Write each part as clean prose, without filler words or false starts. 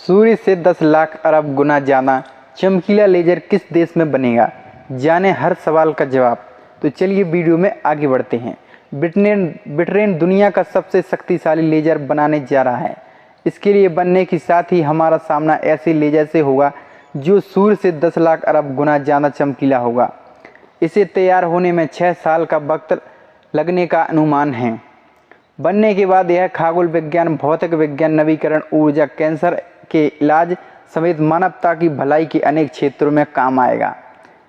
सूर्य से 10 लाख अरब गुना ज़्यादा चमकीला लेजर किस देश में बनेगा? जाने हर सवाल का जवाब। तो चलिए वीडियो में आगे बढ़ते हैं। ब्रिटेन दुनिया का सबसे शक्तिशाली लेजर बनाने जा रहा है। इसके लिए बनने के साथ ही हमारा सामना ऐसे लेजर से होगा जो सूर्य से 10 लाख अरब गुना ज़्यादा चमकीला होगा। इसे तैयार होने में 6 साल का वक्त लगने का अनुमान है। बनने के बाद यह खगोल विज्ञान, भौतिक विज्ञान, नवीकरण ऊर्जा, कैंसर के इलाज समेत मानवता की भलाई के अनेक क्षेत्रों में काम आएगा।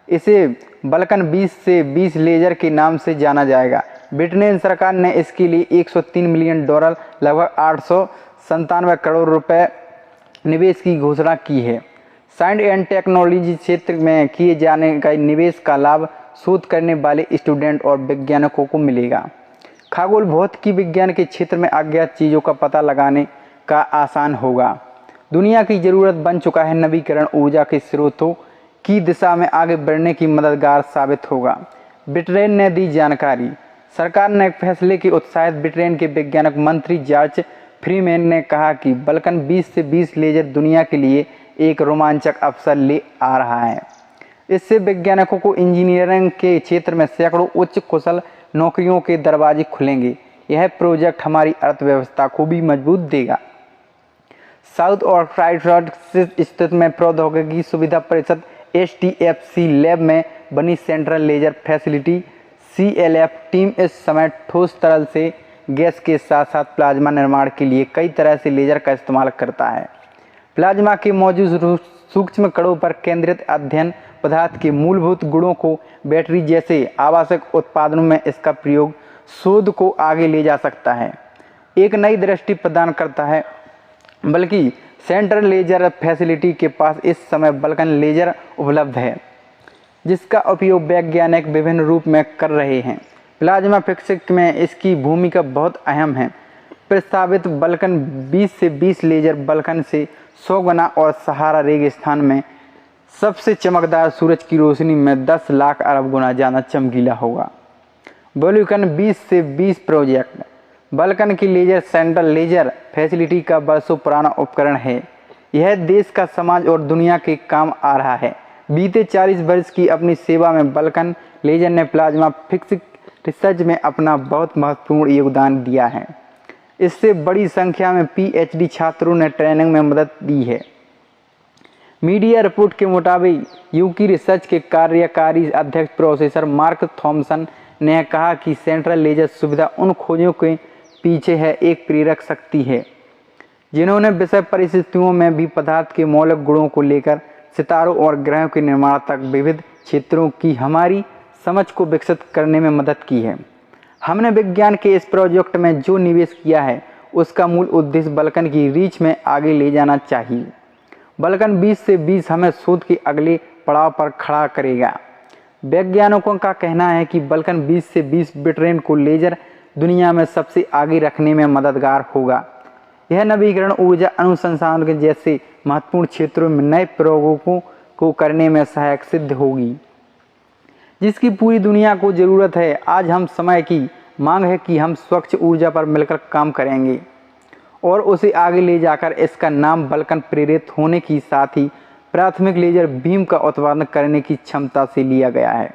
इसे बल्कन 20 से 20 लेजर के नाम से जाना जाएगा। ब्रिटेन सरकार ने इसके लिए $103 मिलियन लगभग 897 करोड़ रुपए निवेश की घोषणा की है। साइंस एंड टेक्नोलॉजी क्षेत्र में किए जाने का निवेश का लाभ शोध करने वाले स्टूडेंट और वैज्ञानिकों को मिलेगा। खगोल भौतिकी विज्ञान के क्षेत्र में अज्ञात चीज़ों का पता लगाने का आसान होगा। दुनिया की ज़रूरत बन चुका है। नवीकरण ऊर्जा के स्रोतों की दिशा में आगे बढ़ने की मददगार साबित होगा। ब्रिटेन ने दी जानकारी। सरकार ने फैसले के उत्साहित ब्रिटेन के वैज्ञानिक मंत्री जॉर्ज फ्रीमैन ने कहा कि बल्कन 20 से 20 लेजर दुनिया के लिए एक रोमांचक अवसर ले आ रहा है। इससे वैज्ञानिकों को इंजीनियरिंग के क्षेत्र में सैकड़ों उच्च कुशल नौकरियों के दरवाजे खुलेंगे। यह प्रोजेक्ट हमारी अर्थव्यवस्था को भी मजबूत देगा। साउथ और क्राइस्टचर्च स्थित में प्रौद्योगिकी सुविधा परिषद HTFC लैब में बनी central laser facility CLF team इस समय ठोस तरल से गैस के साथ साथ प्लाज्मा निर्माण के लिए कई तरह से लेजर का इस्तेमाल करता है। प्लाज्मा के मौजूद सूक्ष्म कणों पर केंद्रित अध्ययन पदार्थ के मूलभूत गुणों को बैटरी जैसे आवश्यक उत्पादनों में इसका प्रयोग शोध को आगे ले जा सकता है, एक नई दृष्टि प्रदान करता है। बल्कि सेंट्रल लेजर फैसिलिटी के पास इस समय बल्कन लेजर उपलब्ध है जिसका उपयोग वैज्ञानिक विभिन्न रूप में कर रहे हैं। प्लाज्मा फिजिक्स में इसकी भूमिका बहुत अहम है। प्रस्तावित बल्कन 20 से 20 लेजर बल्कन से 100 गुना और सहारा रेगिस्तान में सबसे चमकदार सूरज की रोशनी में 10 लाख अरब गुना ज़्यादा चमकीला होगा। बल्कन 20 से 20 प्रोजेक्ट बल्कन की लेजर सेंट्रल लेजर फैसिलिटी का वर्षों पुराना उपकरण है। यह देश का समाज और दुनिया के काम आ रहा है। बीते 40 वर्ष की अपनी सेवा में बल्कन लेजर ने प्लाज्मा फिजिक्स रिसर्च में अपना बहुत महत्वपूर्ण योगदान दिया है। इससे बड़ी संख्या में PhD छात्रों ने ट्रेनिंग में मदद दी है। मीडिया रिपोर्ट के मुताबिक यूकी रिसर्च के कार्यकारी अध्यक्ष प्रोफेसर मार्क थॉमसन ने कहा कि सेंट्रल लेजर सुविधा उन खोजों के पीछे है एक प्रेरक शक्ति है जिन्होंने विषय परिस्थितियों में भी पदार्थ के मौलिक गुणों को लेकर सितारों और ग्रहों के निर्माण तक विविध क्षेत्रों की हमारी समझ को विकसित करने में मदद की है। हमने विज्ञान के इस प्रोजेक्ट में जो निवेश किया है उसका मूल उद्देश्य बल्कन की रीच में आगे ले जाना चाहिए। बल्कन 20 से 20 हमें शोध के अगले पड़ाव पर खड़ा करेगा। वैज्ञानिकों का कहना है कि बल्कन 20 से 20 ब्रिटेन को लेजर दुनिया में सबसे आगे रखने में मददगार होगा। यह नवीकरण ऊर्जा अनुसंधान के जैसे महत्वपूर्ण क्षेत्रों में नए प्रयोगों को करने में सहायक सिद्ध होगी जिसकी पूरी दुनिया को ज़रूरत है। आज हम समय की मांग है कि हम स्वच्छ ऊर्जा पर मिलकर काम करेंगे और उसे आगे ले जाकर इसका नाम बल्कन प्रेरित होने के साथ ही प्राथमिक लेजर बीम का उत्पादन करने की क्षमता से लिया गया है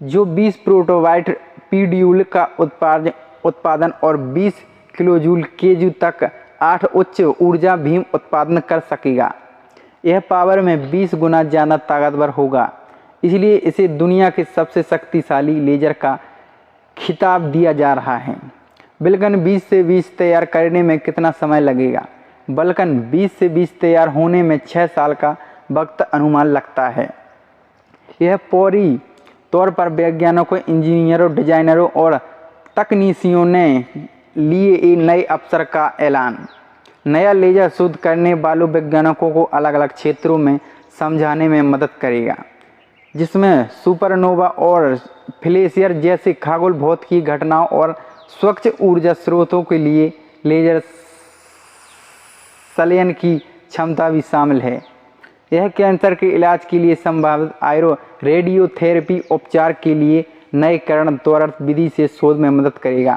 जो 20 प्रोटोवाइट PDUL का उत्पादन और 20 किलोजूल केजू तक 8 उच्च ऊर्जा बीम उत्पादन कर सकेगा। यह पावर में 20 गुना ज़्यादा ताकतवर होगा, इसलिए इसे दुनिया के सबसे शक्तिशाली लेजर का खिताब दिया जा रहा है। बल्कन 20 से 20 तैयार करने में कितना समय लगेगा? बल्कन 20 से 20 तैयार होने में 6 साल का वक्त अनुमान लगता है। यह पूरी तौर पर वैज्ञानिकों, इंजीनियरों, डिजाइनरों और तकनीशियों ने लिए एक नए अवसर का ऐलान। नया लेजर शोध करने वालों वैज्ञानिकों को अलग अलग क्षेत्रों में समझाने में मदद करेगा जिसमें सुपरनोवा और फ्लेशियर जैसे खगोल भौतिकी घटनाओं और स्वच्छ ऊर्जा स्रोतों के लिए लेजर संलयन की क्षमता भी शामिल है। यह कैंसर के इलाज के लिए संभावित रेडियोथेरेपी उपचार के लिए नए करण त्वरित विधि से शोध में मदद करेगा।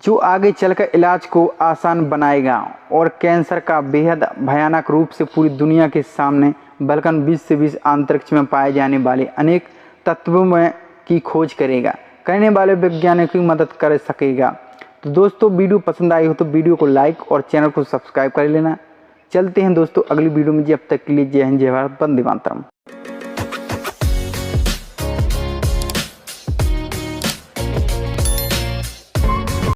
जो आगे चलकर इलाज को आसान बनाएगा और कैंसर का बेहद भयानक रूप से पूरी दुनिया के सामने बल्कि 20 से 20 अंतरिक्ष में पाए जाने वाले अनेक तत्वों में की खोज करेगा, करने वाले वैज्ञानिकों की मदद कर सकेगा। तो दोस्तों वीडियो पसंद आई हो तो वीडियो को लाइक और चैनल को सब्सक्राइब कर लेना। चलते हैं दोस्तों अगली वीडियो में, जब तक के लिए जय हिंद जय भारत, वंदे मातरम।